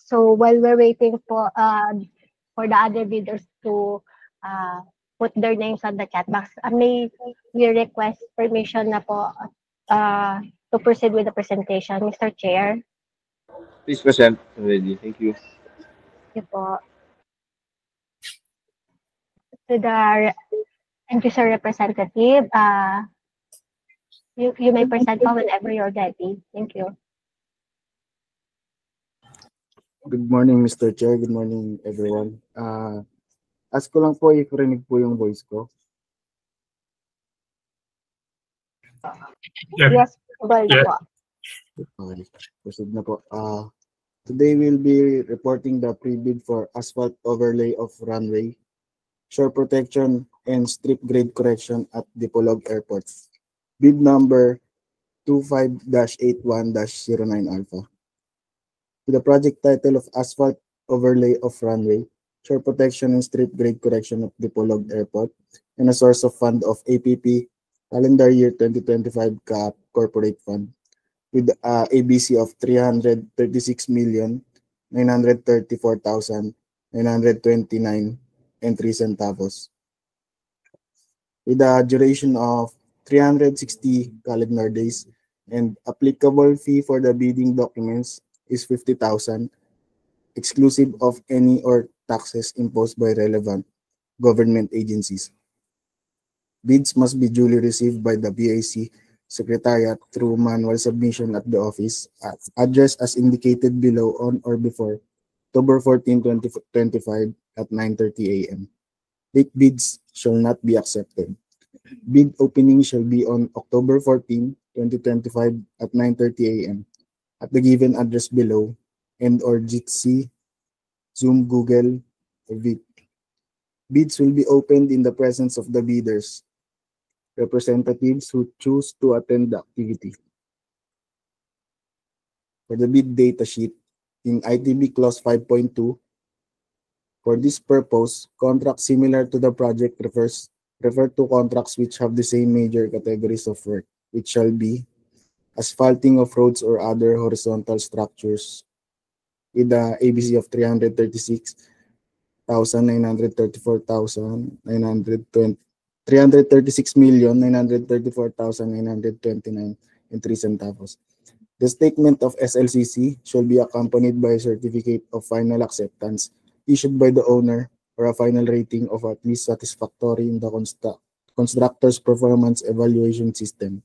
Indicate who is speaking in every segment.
Speaker 1: So while we're waiting for the other bidders to put their names on the chat box, may we request permission na po to proceed with the presentation, Mr. Chair?
Speaker 2: Please present already. Thank you.
Speaker 1: Thank you po. To the end user representative, you may present po whenever you're ready. Thank you.
Speaker 3: Good morning, Mr. Chair. Good morning, everyone. Ask ko lang po if rinig po yung voice ko.
Speaker 1: Yes, well na po.
Speaker 3: Okay, proceed na po. Today we'll be reporting the pre-bid for asphalt overlay of runway, shore protection, and strip grade correction at Dipolog Airport. Bid number 25-81-09 Alpha. With the project title of Asphalt Overlay of Runway, Shore Protection and Strip Grade Correction at Dipolog Airport, and a source of fund of APP Calendar Year 2025 CAAP Corporate Fund, with ABC of 336,934,929 and 3 centavos. With a duration of 360 calendar days, and applicable fee for the bidding documents is 50,000, exclusive of any or taxes imposed by relevant government agencies. Bids must be duly received by the BIC Secretariat through manual submission at the office at address as indicated below on or before October 14, 2025 at 9:30 a.m. Late bids shall not be accepted. Bid opening shall be on October 14, 2025 at 9:30 a.m. at the given address below and or Jitsi, Zoom, Google, or Vip. Bids will be opened in the presence of the bidders, representatives who choose to attend the activity. For the bid data sheet, in ITB Clause 5.2, for this purpose, contracts similar to the project refer to contracts which have the same major categories of work, which shall be asphalting of roads or other horizontal structures with the ABC of 336,934,929 and 3 centavos. The statement of SLCC shall be accompanied by a certificate of final acceptance issued by the owner or a final rating of at least satisfactory in the constructor's performance evaluation system.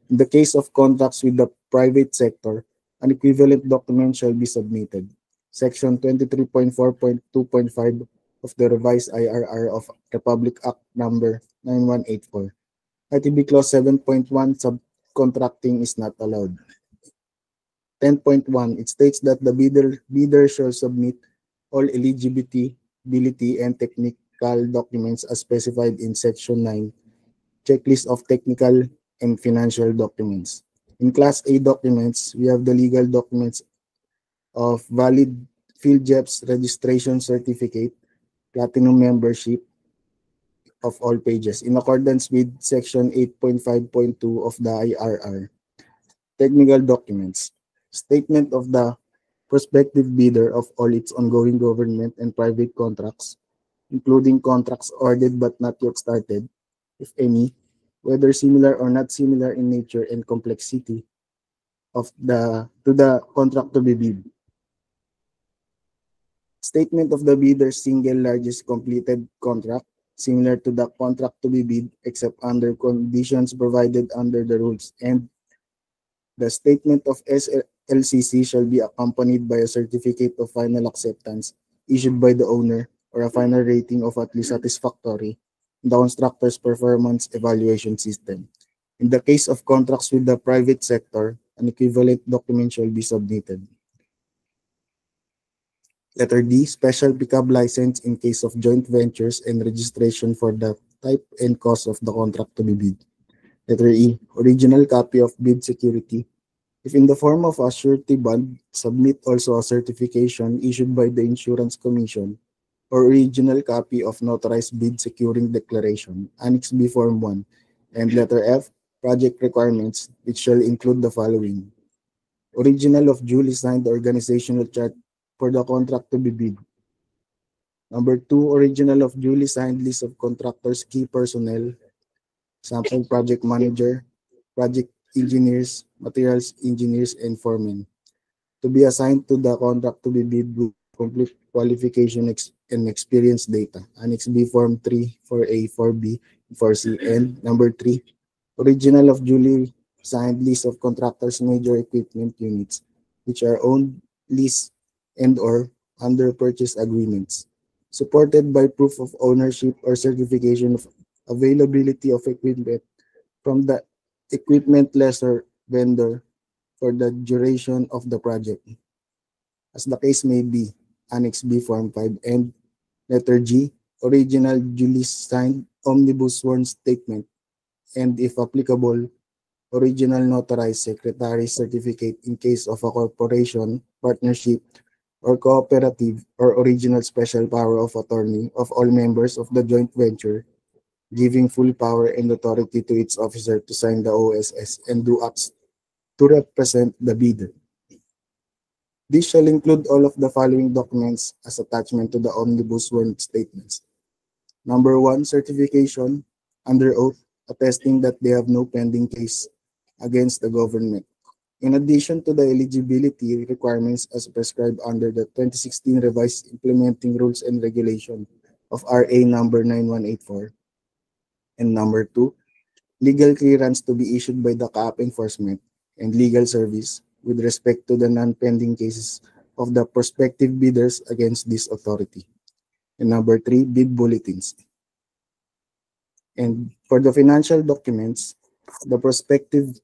Speaker 3: In the case of contracts with the private sector, an equivalent document shall be submitted. Section 23.4.2.5 of the revised IRR of Republic Act number 9184. ITB Clause 7.1, subcontracting is not allowed. 10.1, it states that the bidder shall submit all eligibility and technical documents as specified in Section 9, checklist of technical and financial documents. In Class A documents, we have the legal documents of valid PhilJEPS registration certificate, platinum membership of all pages, in accordance with Section 8.5.2 of the IRR. Technical documents, statement of the prospective bidder of all its ongoing government and private contracts, including contracts ordered but not yet started, if any, whether similar or not similar in nature and complexity to the contract to be bid. Statement of the bidder's single largest completed contract, similar to the contract to be bid, except under conditions provided under the rules, and the statement of SLCC shall be accompanied by a certificate of final acceptance issued by the owner or a final rating of at least satisfactory in the constructor's performance evaluation system. In the case of contracts with the private sector, an equivalent document shall be submitted. Letter D, special pickup license in case of joint ventures and registration for the type and cost of the contract to be bid. Letter E, original copy of bid security. If in the form of a surety bond, submit also a certification issued by the Insurance Commission or original copy of notarized bid securing declaration, Annex B Form 1, and letter F, project requirements, which shall include the following: original of duly signed organizational chart for the contract to be bid. Number 2, original of duly signed list of contractors' key personnel, sample project manager, project engineers, materials engineers, and foremen, to be assigned to the contract to be bid with complete qualification and experience data. Annex B Form 3, 4A, 4B, 4C. And number 3, original of duly signed list of contractors' major equipment units, which are owned, leased, and/or under purchase agreements, supported by proof of ownership or certification of availability of equipment from the equipment lessor vendor for the duration of the project, as the case may be. Annex B Form 5. And letter G, original duly signed omnibus sworn statement, and if applicable, original notarized secretary certificate in case of a corporation, partnership, or cooperative, or original special power of attorney of all members of the joint venture, giving full power and authority to its officer to sign the OSS and do acts to represent the bidder. This shall include all of the following documents as attachment to the omnibus sworn statements. Number 1, certification under oath attesting that they have no pending case against the government. In addition to the eligibility requirements as prescribed under the 2016 Revised Implementing Rules and Regulation of RA number 9184. And number 2, legal clearance to be issued by the CAAP enforcement and legal service with respect to the non-pending cases of the prospective bidders against this authority. And number 3, bid bulletins. And for the financial documents, the prospective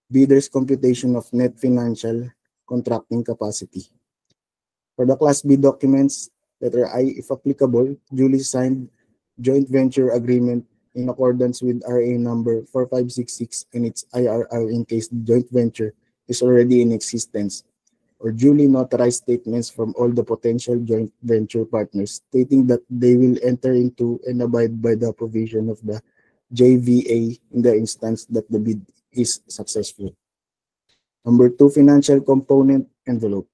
Speaker 3: bidder's computation of net financial contracting capacity. For the Class B documents, letter I, if applicable, duly signed joint venture agreement in accordance with RA number 4566 and its IRR in case the joint venture is already in existence, or duly notarized statements from all the potential joint venture partners stating that they will enter into and abide by the provision of the JVA in the instance that the bid is successful. Number 2, financial component envelope.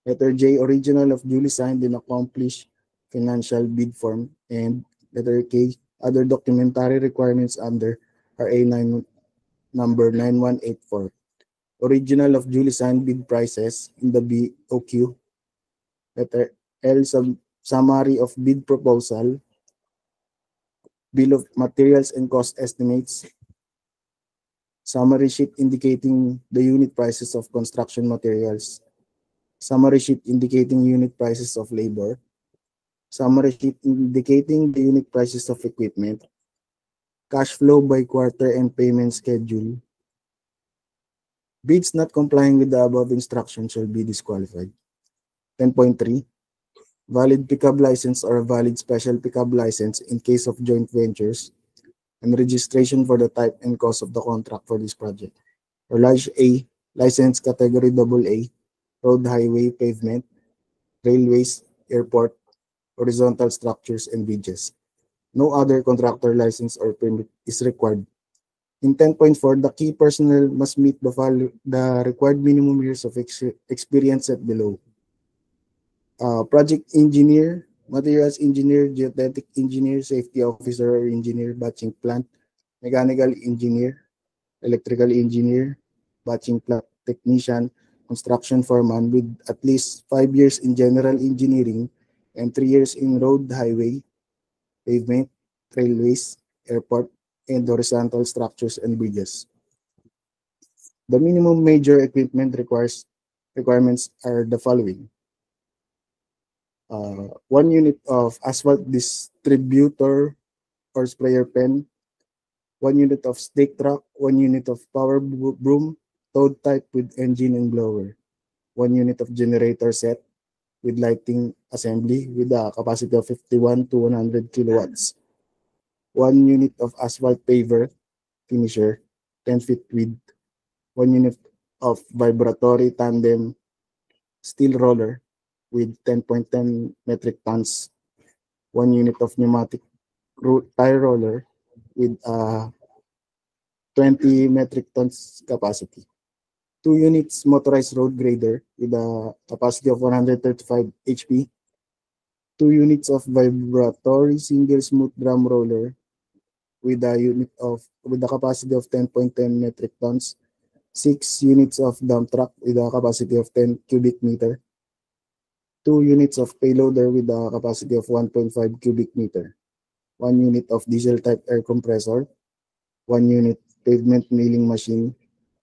Speaker 3: Letter J, original of duly signed and accomplished financial bid form. And letter K, other documentary requirements under RA number 9184. Original of duly signed bid prices in the BOQ. Letter L, summary of bid proposal, bill of materials and cost estimates, summary sheet indicating the unit prices of construction materials, summary sheet indicating unit prices of labor, summary sheet indicating the unit prices of equipment, cash flow by quarter and payment schedule. Bids not complying with the above instructions shall be disqualified. 10.3, valid pickup license or valid special pickup license in case of joint ventures, and registration for the type and cost of the contract for this project. For large A, license category AA, road, highway, pavement, railways, airport, horizontal structures, and bridges. No other contractor license or permit is required. In 10.4, the key personnel must meet the required minimum years of experience set below. Project engineer, materials engineer, geodetic engineer, safety officer or engineer, batching plant, mechanical engineer, electrical engineer, batching plant technician, construction foreman with at least 5 years in general engineering and 3 years in road, highway, pavement, railways, airport, and horizontal structures and bridges. The minimum major equipment requirements are the following. 1 unit of asphalt distributor or sprayer pen, 1 unit of stake truck, 1 unit of power broom, toad type with engine and blower, 1 unit of generator set with lighting assembly with a capacity of 51 to 100 kilowatts, 1 unit of asphalt paver finisher, 10 feet width, 1 unit of vibratory tandem steel roller with 10.10 metric tons, 1 unit of pneumatic tire roller with 20 metric tons capacity, 2 units motorized road grader with a capacity of 135 HP, 2 units of vibratory single smooth drum roller with a capacity of 10.10 metric tons, 6 units of dump truck with a capacity of 10 cubic meter, 2 units of payloader with a capacity of 1.5 cubic meter, 1 unit of diesel type air compressor, 1 unit pavement milling machine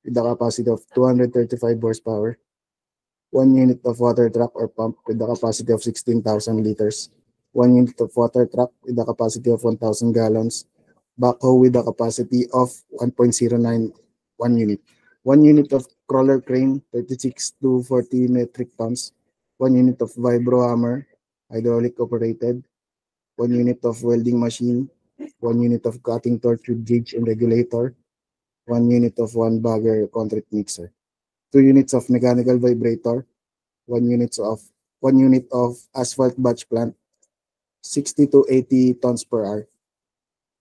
Speaker 3: with a capacity of 235 horsepower, 1 unit of water truck or pump with a capacity of 16,000 liters, 1 unit of water truck with a capacity of 1,000 gallons, backhoe with a capacity of 1.09, 1 unit, 1 unit of crawler crane 36 to 40 metric tons, 1 unit of vibro hammer hydraulic operated, 1 unit of welding machine, 1 unit of cutting torch with gauge and regulator, 1 unit of one bagger concrete mixer, 2 units of mechanical vibrator, 1 unit of asphalt batch plant, 60 to 80 tons per hour,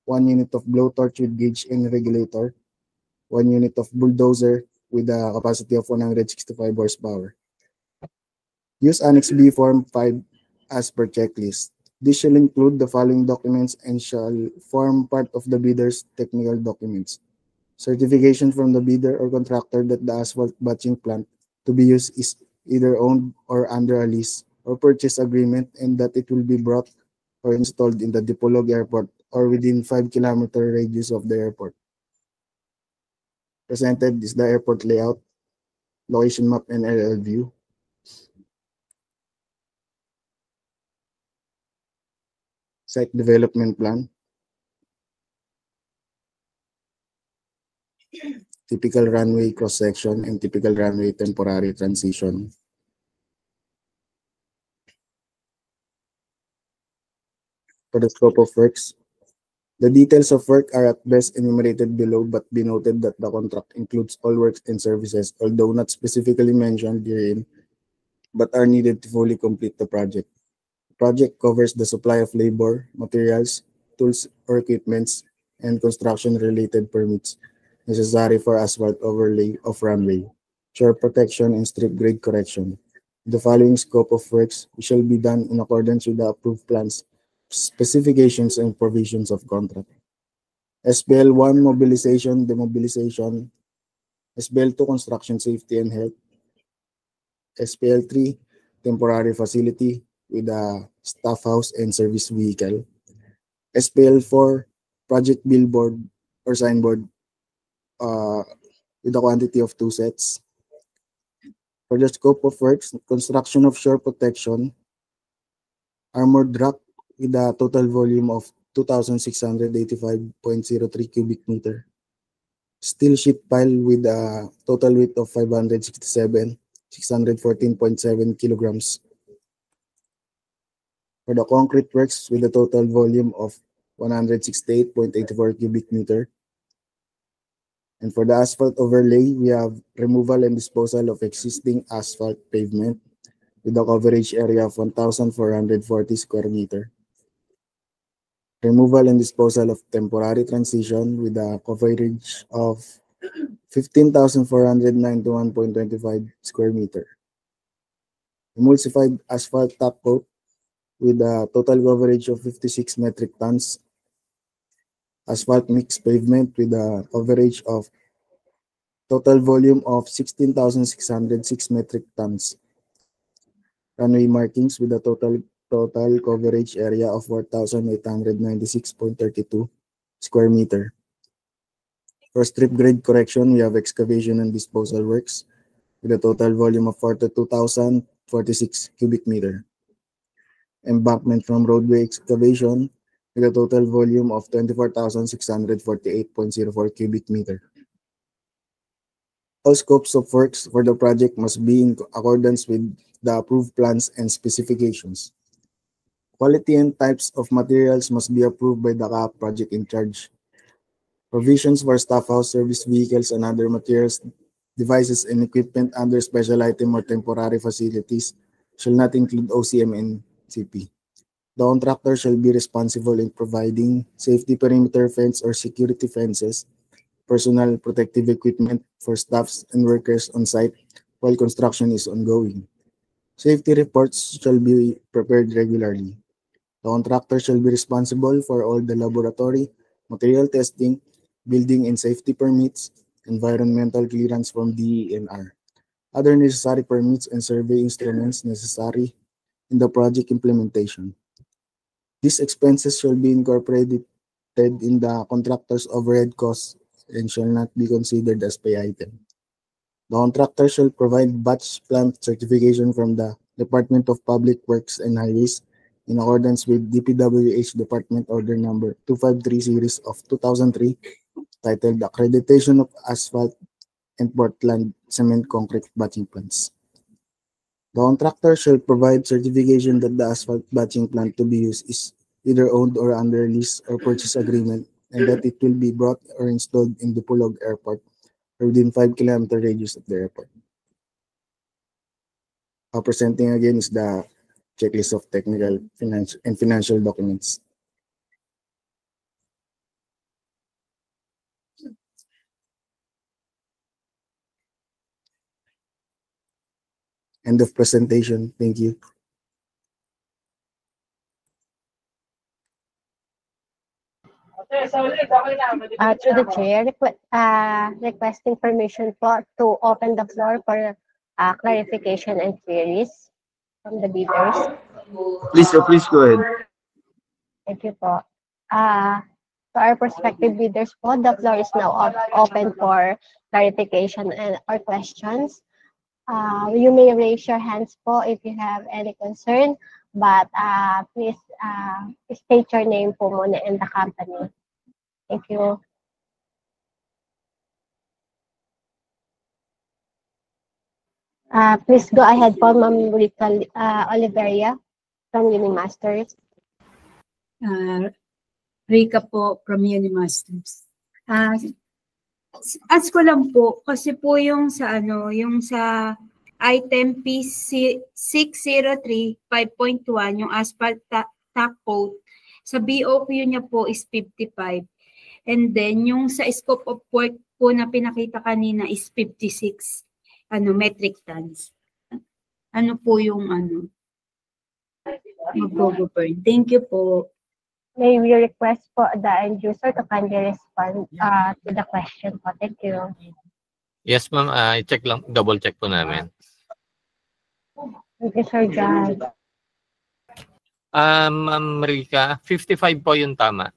Speaker 3: 1 unit of blowtorch with gauge and regulator, 1 unit of bulldozer with a capacity of 165 horsepower. Use Annex B Form 5 as per checklist. This shall include the following documents and shall form part of the bidder's technical documents. Certification from the bidder or contractor that the asphalt batching plant to be used is either owned or under a lease or purchase agreement, and that it will be brought or installed in the Dipolog Airport or within 5-kilometer radius of the airport. Presented is the airport layout, location map, and aerial view. Site development plan. Typical runway cross-section and typical runway temporary transition. For the scope of works, the details of work are at best enumerated below, but be noted that the contract includes all works and services, although not specifically mentioned herein, but are needed to fully complete the project. The project covers the supply of labor, materials, tools or equipments, and construction-related permits necessary for asphalt overlay of runway, shore protection, and strip grade correction. The following scope of works shall be done in accordance with the approved plans, specifications, and provisions of contract. SBL 1 mobilization, demobilization, SBL 2 construction safety and health, SPL 3 temporary facility with a staff house and service vehicle, SPL 4 project billboard or signboard with a quantity of 2 sets. For the scope of works, construction of shore protection, armored rock with a total volume of 2,685.03 cubic meter. Steel sheet pile with a total weight of 614.7 kilograms. For the concrete works with a total volume of 168.84 cubic meter. And for the asphalt overlay, we have removal and disposal of existing asphalt pavement with a coverage area of 1,440 square meter. Removal and disposal of temporary transition with a coverage of 15,491.25 square meter. Emulsified asphalt top coat with a total coverage of 56 metric tons. Asphalt mix pavement with a coverage of total volume of 16,606 metric tons. Runway markings with a total coverage area of 4,896.32 square meter. For strip grade correction, we have excavation and disposal works with a total volume of 42,046 cubic meter. Embankment from roadway excavation with a total volume of 24,648.04 cubic meter. All scopes of works for the project must be in accordance with the approved plans and specifications. Quality and types of materials must be approved by the CAAP project in charge. Provisions for staff house, service vehicles, and other materials, devices, and equipment under special item or temporary facilities shall not include OCM and CP. The contractor shall be responsible in providing safety perimeter fence or security fences personal protective equipment for staffs and workers on site while construction is ongoing. Safety reports shall be prepared regularly. The contractor shall be responsible for all the laboratory, material testing, building and safety permits, environmental clearance from DENR, other necessary permits and survey instruments necessary in the project implementation. These expenses shall be incorporated in the contractor's overhead costs and shall not be considered as pay item. The contractor shall provide batch plant certification from the Department of Public Works and Highways in accordance with DPWH Department Order Number 253 Series of 2003 titled Accreditation of Asphalt and Portland Cement Concrete Batching Plants. The contractor shall provide certification that the asphalt batching plant to be used is either owned or under lease or purchase agreement and that it will be brought or installed in Dipolog Airport or within 5-kilometer radius of the airport. Presenting again is the checklist of technical, financial documents. End of presentation. Thank you.
Speaker 1: Through the chair, requesting permission to open the floor for clarification and queries from the bidders.
Speaker 2: Please go ahead.
Speaker 1: Thank you po. To our prospective bidders po, the floor is now open for clarification and or questions. You may raise your hands po if you have any concern, but please state your name po muna and the company. Thank you. Please go ahead po, Ma'am Rica Oliveria from Unimasters.
Speaker 4: Rica po from Unimasters. Ask ko lang po, kasi po yung sa item P603 5.1, yung asphalt top coat, sa BOQ niya po is 55. And then, yung sa scope of work po na pinakita kanina is 56 metric tons. Ano po yung mag-go-burn? Thank you po.
Speaker 1: May we request po the end user to kindly respond to the question po. Thank you.
Speaker 5: Yes, ma'am. I-check lang, double check po namin.
Speaker 1: Thank you, Sir John.
Speaker 5: Ma'am Rica, 55 po yung tama.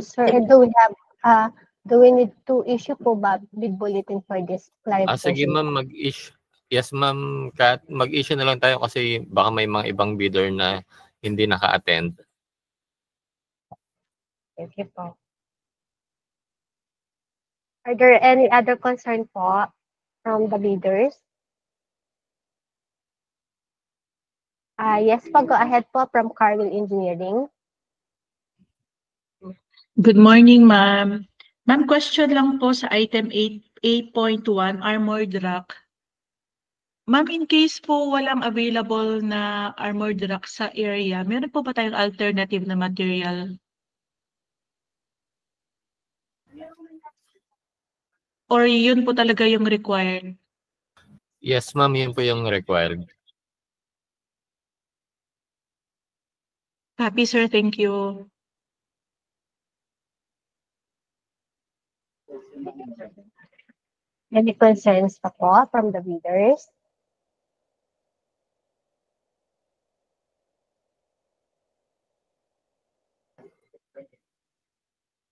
Speaker 1: Sir, do we need to issue po ba bid bulletin for this clarification?
Speaker 5: Sige, ma'am, mag-issue. Yes, ma'am, Kat, mag-issue na lang tayo kasi baka may mga ibang bidder na hindi naka-attend.
Speaker 1: Thank you po. Are there any other concern po from the bidders? Yes po, go ahead po from Carville Engineering.
Speaker 6: Good morning, ma'am. Ma'am, question lang po sa item 8.1, armored rack. Ma'am, in case po walang available na armored rack sa area, meron po ba tayong alternative na material? Or yun po talaga yung required?
Speaker 5: Yes, ma'am, yun po yung required.
Speaker 6: Happy, sir. Thank you.
Speaker 1: Any concerns pa po from the bidders?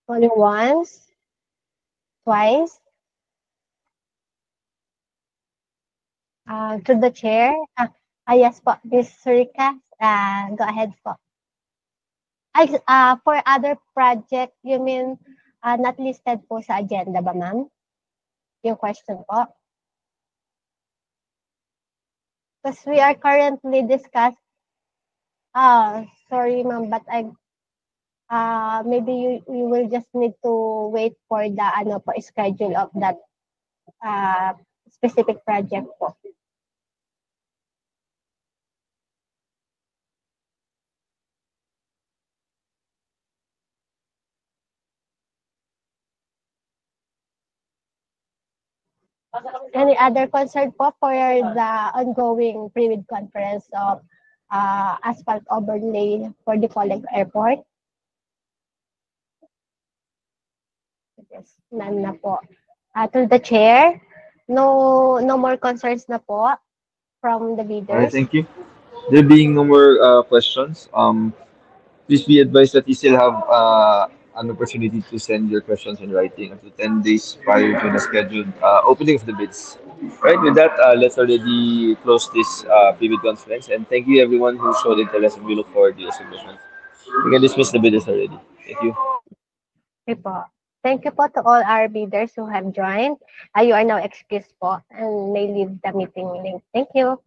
Speaker 1: Only once? Twice? To the chair? Yes po, Ms. Rica, go ahead po. For other project, you mean not listed po sa agenda ba, ma'am? Yung question po. Because we are currently discussing, sorry ma'am, but maybe you will just need to wait for the schedule of that specific project po. Any other concern po for the ongoing pre-bid conference of asphalt overlay for the Coleg Airport? Yes, none na po. To the chair, no more concerns na po from the
Speaker 2: All right,
Speaker 1: bidders.
Speaker 2: thank you. There being no more questions, please be advised that you still have an opportunity to send your questions in writing up to 10 days prior to the scheduled opening of the bids. Right, with that, let's already close this pre-bid conference. And thank you everyone who showed interest, and we look forward to your submissions. We can dismiss the bidders already. Thank you.
Speaker 1: Okay po. Thank you po to all our bidders who have joined. You are now excused po and may leave the meeting. Thank you.